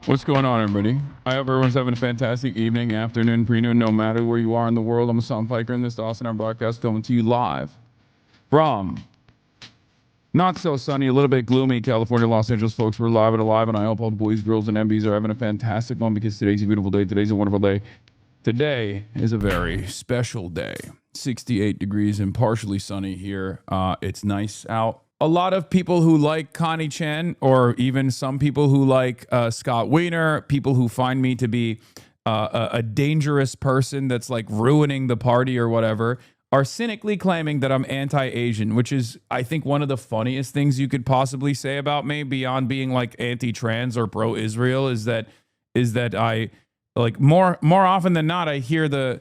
What's going on, everybody? I hope everyone's having a fantastic evening, afternoon, pre-noon, no matter where you are in the world. I'm Hassan Piker, and this is the Austin Hour broadcast coming to you live from not so sunny, a little bit gloomy California, Los Angeles, folks. We're live and alive, and I hope all the boys, girls, and MBs are having a fantastic one because today's a beautiful day. Today's a wonderful day. Today is a very special day. 68 degrees and partially sunny here. It's nice out. A lot of people who like Connie Chen, or even some people who like Scott Wiener, people who find me to be a dangerous person that's like ruining the party or whatever, are cynically claiming that I'm anti-Asian, which is, I think, one of the funniest things you could possibly say about me beyond being like anti-trans or pro-Israel is that I like more often than not I hear the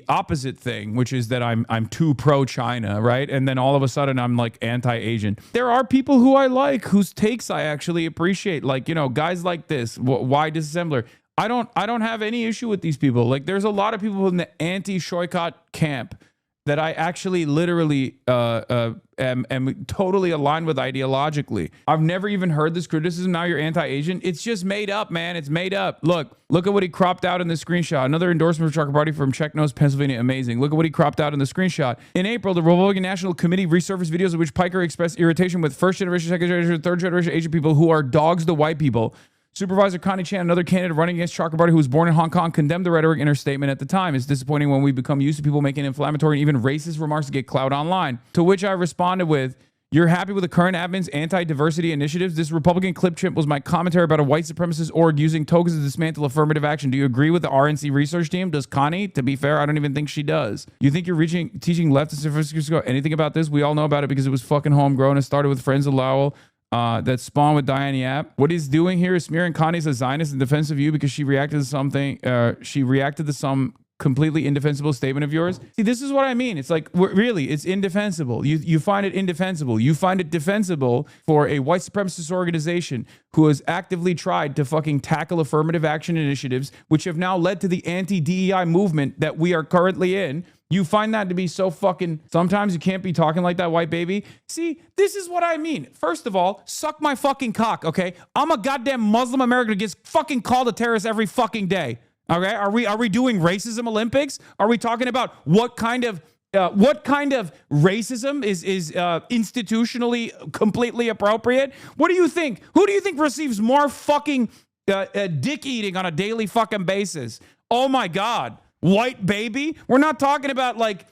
opposite thing, which is that I'm too pro-China, right? And then all of a sudden I'm like anti-Asian. There are people who I like, whose takes I actually appreciate, like, you know, guys like this, why disassembler. I don't have any issue with these people. Like, there's a lot of people in the anti-Shoycott camp that I actually literally am totally aligned with ideologically. I've never even heard this criticism. Now you're anti-Asian. It's just made up, man. It's made up. Look at what he cropped out in the screenshot. Another endorsement for Trucker Party from Czech Nose, Pennsylvania. Amazing. Look at what he cropped out in the screenshot. In April, the Republican National Committee resurfaced videos in which Piker expressed irritation with first generation, second generation, third generation Asian people who are dogs to white people. Supervisor Connie Chan, another candidate running against Trucker Party who was born in Hong Kong, condemned the rhetoric in her statement at the time. It's disappointing when we become used to people making inflammatory and even racist remarks to get clout online. To which I responded with, "You're happy with the current admin's anti-diversity initiatives? This Republican clip chimp was my commentary about a white supremacist org using tokens to dismantle affirmative action. Do you agree with the RNC research team? Does Connie? To be fair, I don't even think she does. You think you're teaching leftists in San Francisco anything about this? We all know about it because it was fucking homegrown. It started with Friends of Lowell. That spawned with Diane Yap. What he's doing here is smearing Connie as a Zionist in defense of you because she reacted to something. She reacted to some completely indefensible statement of yours. See, this is what I mean. It's like, really, it's indefensible. You find it indefensible. You find it defensible for a white supremacist organization who has actively tried to fucking tackle affirmative action initiatives, which have now led to the anti-DEI movement that we are currently in. You find that to be so fucking... Sometimes you can't be talking like that, white baby. See, this is what I mean. First of all, suck my fucking cock, okay? I'm a goddamn Muslim American who gets fucking called a terrorist every fucking day. Okay? Are we doing racism Olympics? Are we talking about what kind of racism is institutionally completely appropriate? What do you think? Who do you think receives more fucking dick eating on a daily fucking basis? Oh my God. White baby? We're not talking about like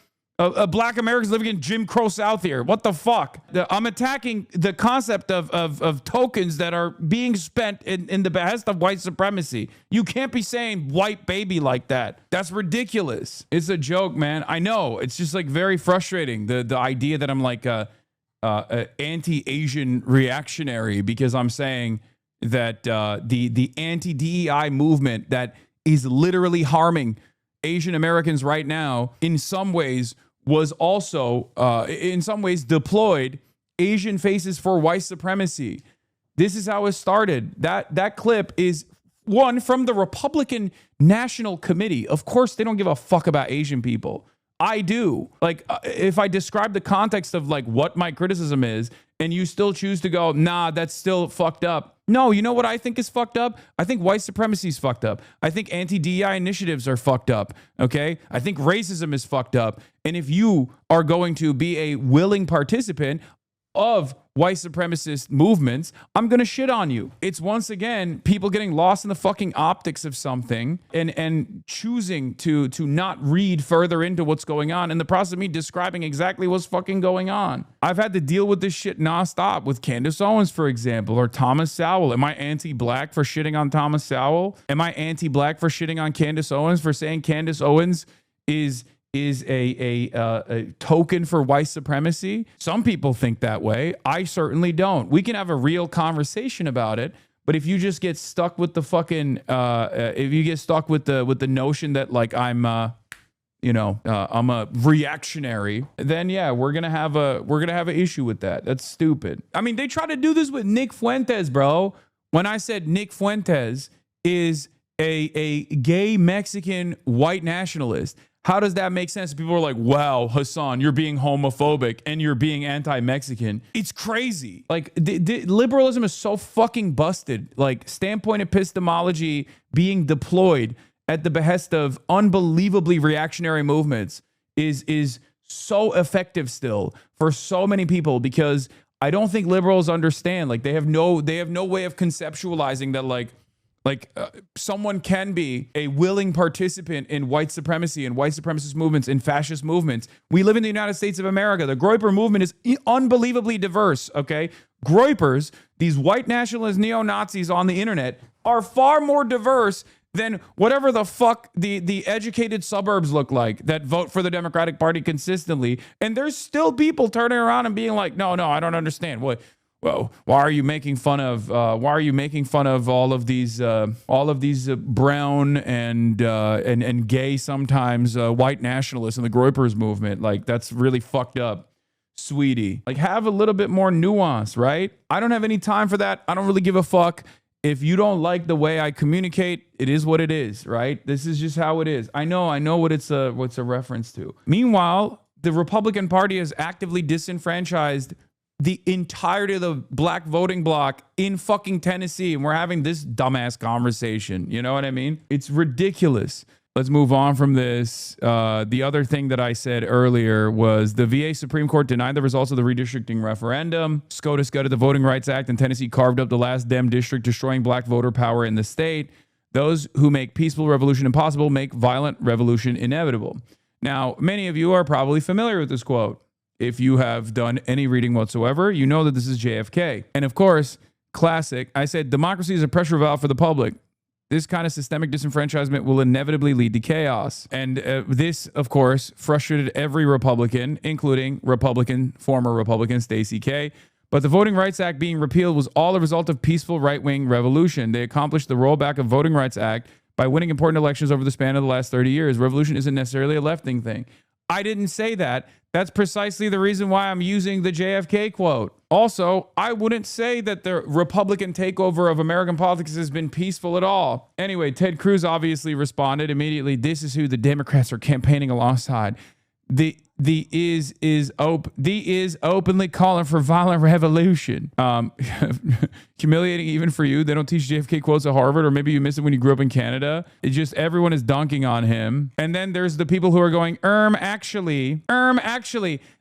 black Americans living in Jim Crow South here. What the fuck? I'm attacking the concept of tokens that are being spent in the behest of white supremacy. You can't be saying white baby like that. That's ridiculous. It's a joke, man. I know. It's just like very frustrating. The idea that I'm like a anti-Asian reactionary because I'm saying that the anti-DEI movement that is literally harming Asian Americans right now, in some ways, was also, in some ways, deployed Asian faces for white supremacy. This is how it started. That clip is one from the Republican National Committee. Of course, they don't give a fuck about Asian people. I do. Like, if I describe the context of like what my criticism is, and you still choose to go, nah, that's still fucked up. No, you know what I think is fucked up? I think white supremacy is fucked up. I think anti-DEI initiatives are fucked up, okay? I think racism is fucked up. And if you are going to be a willing participant of white supremacist movements, I'm going to shit on you. It's once again people getting lost in the fucking optics of something and choosing to not read further into what's going on in the process of me describing exactly what's fucking going on. I've had to deal with this shit nonstop with Candace Owens, for example, or Thomas Sowell. Am I anti-black for shitting on Thomas Sowell? Am I anti-black for shitting on Candace Owens, for saying Candace Owens is a token for white supremacy? Some people think that way. I certainly don't. We can have a real conversation about it, but if you just get stuck with the fucking, if you get stuck with the notion that like I'm a reactionary, then yeah, we're gonna have an issue with that. That's stupid. I mean, they try to do this with Nick Fuentes, bro. When I said Nick Fuentes is a gay Mexican white nationalist, How does that make sense? People are like, wow, Hasan, you're being homophobic and you're being anti-Mexican. It's crazy. Like, liberalism is so fucking busted. Like, standpoint epistemology being deployed at the behest of unbelievably reactionary movements is so effective still for so many people, because I don't think liberals understand. Like, they have no way of conceptualizing that, someone can be a willing participant in white supremacy and white supremacist movements and fascist movements. We live in the United States of America. The Groyper movement is unbelievably diverse, okay? Groypers, these white nationalist neo-Nazis on the internet, are far more diverse than whatever the fuck the educated suburbs look like that vote for the Democratic Party consistently. And there's still people turning around and being like, no, I don't understand. Well, why are you making fun of all of these brown and gay sometimes white nationalists in the Groypers movement? Like, that's really fucked up, sweetie. Like, have a little bit more nuance, right? I don't have any time for that. I don't really give a fuck. If you don't like the way I communicate, it is what it is, right? This is just how it is. I know what it's a reference to. Meanwhile, the Republican Party has actively disenfranchised the entirety of the black voting bloc in fucking Tennessee, and we're having this dumbass conversation. You know what I mean? It's ridiculous. Let's move on from this. The other thing that I said earlier was the VA Supreme Court denied the results of the redistricting referendum. SCOTUS gutted the Voting Rights Act, and Tennessee carved up the last Dem district, destroying black voter power in the state. Those who make peaceful revolution impossible make violent revolution inevitable. Now, many of you are probably familiar with this quote. If you have done any reading whatsoever, you know that this is JFK. And of course, classic, I said, democracy is a pressure valve for the public. This kind of systemic disenfranchisement will inevitably lead to chaos. And this, of course, frustrated every Republican, including former Republican Stacey K. But the Voting Rights Act being repealed was all a result of peaceful right-wing revolution. They accomplished the rollback of Voting Rights Act by winning important elections over the span of the last 30 years. Revolution isn't necessarily a left-wing thing. I didn't say that. That's precisely the reason why I'm using the JFK quote. Also, I wouldn't say that the Republican takeover of American politics has been peaceful at all. Anyway, Ted Cruz obviously responded immediately. This is who the Democrats are campaigning alongside. The is openly calling for violent revolution. Humiliating even for you. They don't teach JFK quotes at Harvard, or maybe you missed it when you grew up in Canada. It's just everyone is dunking on him. And then there's the people who are going, actually.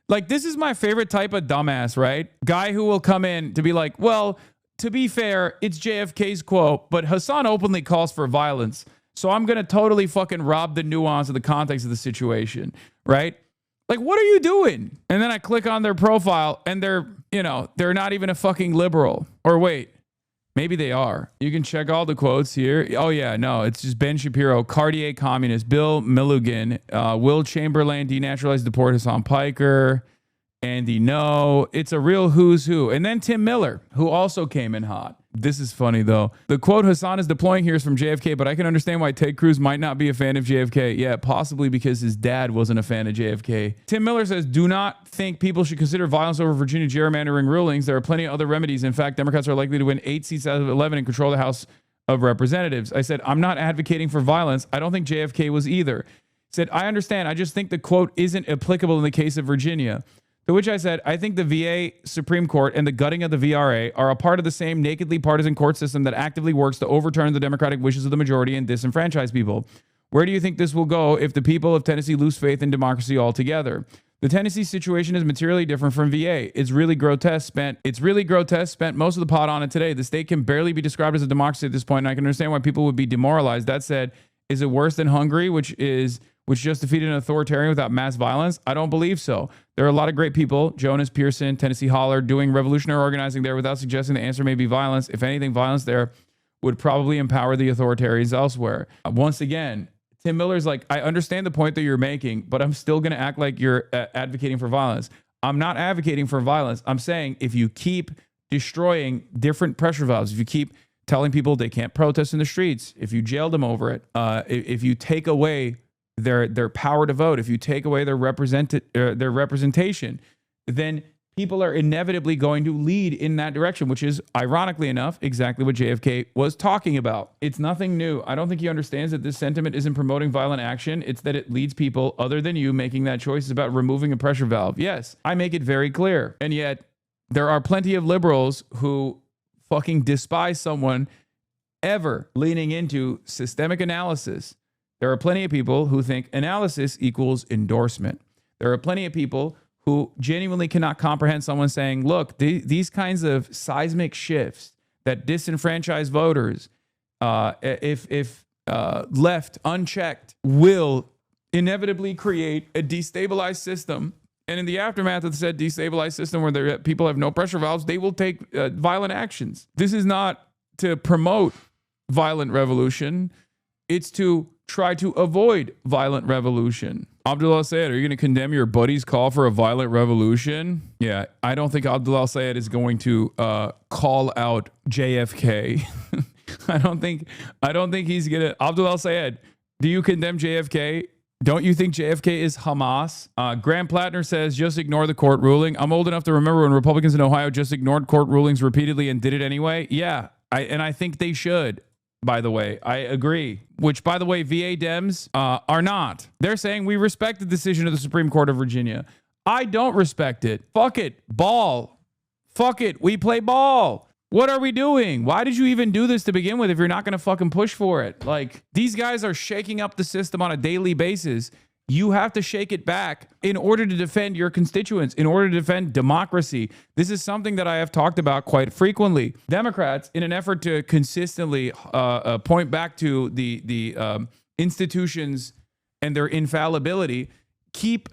Like, this is my favorite type of dumbass, right? Guy who will come in to be like, well, to be fair, it's JFK's quote, but Hasan openly calls for violence. So I'm going to totally fucking rob the nuance of the context of the situation, right? Like, what are you doing? And then I click on their profile and they're not even a fucking liberal. Or wait, maybe they are. You can check all the quotes here. Oh yeah, no, it's just Ben Shapiro, Cartier communist, Bill Milligan, Will Chamberlain, denaturalized, deport Hasan Piker, Andy No. It's a real who's who. And then Tim Miller, who also came in hot. This is funny, though. The quote Hasan is deploying here is from JFK, but I can understand why Ted Cruz might not be a fan of JFK. Yeah, possibly because his dad wasn't a fan of JFK. Tim Miller says, do not think people should consider violence over Virginia gerrymandering rulings. There are plenty of other remedies. In fact, Democrats are likely to win 8 seats out of 11 and control the House of Representatives. I said, I'm not advocating for violence. I don't think JFK was either. Said, I understand. I just think the quote isn't applicable in the case of Virginia. To which I said, I think the VA Supreme Court and the gutting of the VRA are a part of the same nakedly partisan court system that actively works to overturn the democratic wishes of the majority and disenfranchise people. Where do you think this will go if the people of Tennessee lose faith in democracy altogether? The Tennessee situation is materially different from VA. It's really grotesque. Spent most of the pot on it today. The state can barely be described as a democracy at this point, and I can understand why people would be demoralized. That said, is it worse than Hungary, which just defeated an authoritarian without mass violence? I don't believe so. There are a lot of great people, Jonas, Pearson, Tennessee Holler, doing revolutionary organizing there without suggesting the answer may be violence. If anything, violence there would probably empower the authoritarians elsewhere. Once again, Tim Miller's like, I understand the point that you're making, but I'm still going to act like you're advocating for violence. I'm not advocating for violence. I'm saying if you keep destroying different pressure valves, if you keep telling people they can't protest in the streets, if you jail them over it, if you take away their power to vote, if you take away their representation, then people are inevitably going to lead in that direction, which is, ironically enough, exactly what JFK was talking about. It's nothing new. I don't think he understands that this sentiment isn't promoting violent action. It's that it leads people other than you making that choice. It's about removing a pressure valve. Yes, I make it very clear. And yet there are plenty of liberals who fucking despise someone ever leaning into systemic analysis. There are plenty of people who think analysis equals endorsement. There are plenty of people who genuinely cannot comprehend someone saying, look, these kinds of seismic shifts that disenfranchise voters, if left unchecked, will inevitably create a destabilized system. And in the aftermath of said destabilized system where people have no pressure valves, they will take violent actions. This is not to promote violent revolution. It's to try to avoid violent revolution. Abdul Sayed, are you going to condemn your buddy's call for a violent revolution? Yeah, I don't think Abdul Sayed is going to call out JFK. I don't think he's going to. Abdul Sayed, do you condemn JFK? Don't you think JFK is Hamas? Graham Plattner says, just ignore the court ruling. I'm old enough to remember when Republicans in Ohio just ignored court rulings repeatedly and did it anyway. Yeah, I think they should. By the way, I agree. Which, by the way, VA Dems are not. They're saying we respect the decision of the Supreme Court of Virginia. I don't respect it. Fuck it. Ball. Fuck it. We play ball. What are we doing? Why did you even do this to begin with if you're not going to fucking push for it? Like, these guys are shaking up the system on a daily basis. You have to shake it back in order to defend your constituents, in order to defend democracy. This is something that I have talked about quite frequently. Democrats, in an effort to consistently point back to the institutions and their infallibility, keep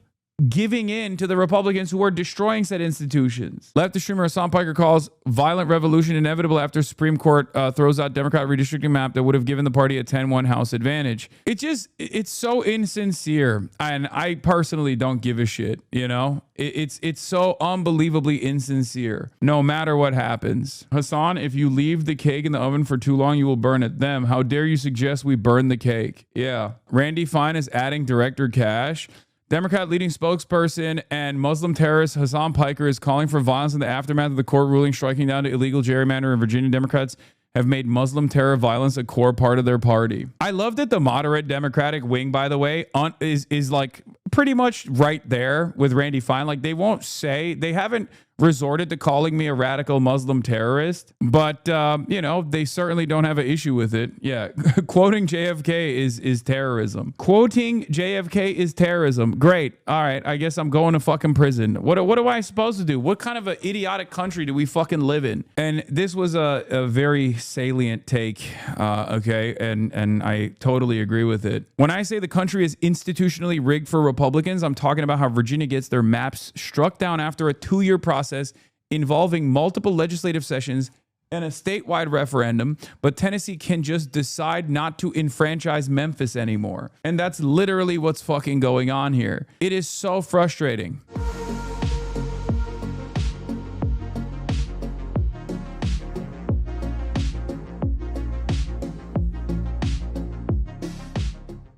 giving in to the Republicans who are destroying said institutions. Leftist streamer Hassan Piker calls violent revolution inevitable after Supreme Court throws out Democrat redistricting map that would have given the party a 10-1 House advantage. It's so insincere, and I personally don't give a shit, you know? It's so unbelievably insincere, no matter what happens. Hassan, if you leave the cake in the oven for too long, you will burn it. Them, how dare you suggest we burn the cake? Yeah. Randy Fine is adding Director Cash. Democrat leading spokesperson and Muslim terrorist Hassan Piker is calling for violence in the aftermath of the court ruling striking down to illegal gerrymander in Virginia. Democrats have made Muslim terror violence a core part of their party. I love that the moderate Democratic wing, by the way, is like pretty much right there with Randy Fine. Like, they won't say, they haven't resorted to calling me a radical Muslim terrorist, but you know, they certainly don't have an issue with it. Yeah, quoting JFK is terrorism. Quoting JFK is terrorism. Great. All right, I guess I'm going to fucking prison. What am I supposed to do? What kind of an idiotic country do we fucking live in? And this was a very salient take, okay, and I totally agree with it. When I say the country is institutionally rigged for Republicans, I'm talking about how Virginia gets their maps struck down after a 2-year process involving multiple legislative sessions and a statewide referendum, but Tennessee can just decide not to enfranchise Memphis anymore. And that's literally what's fucking going on here. It is so frustrating.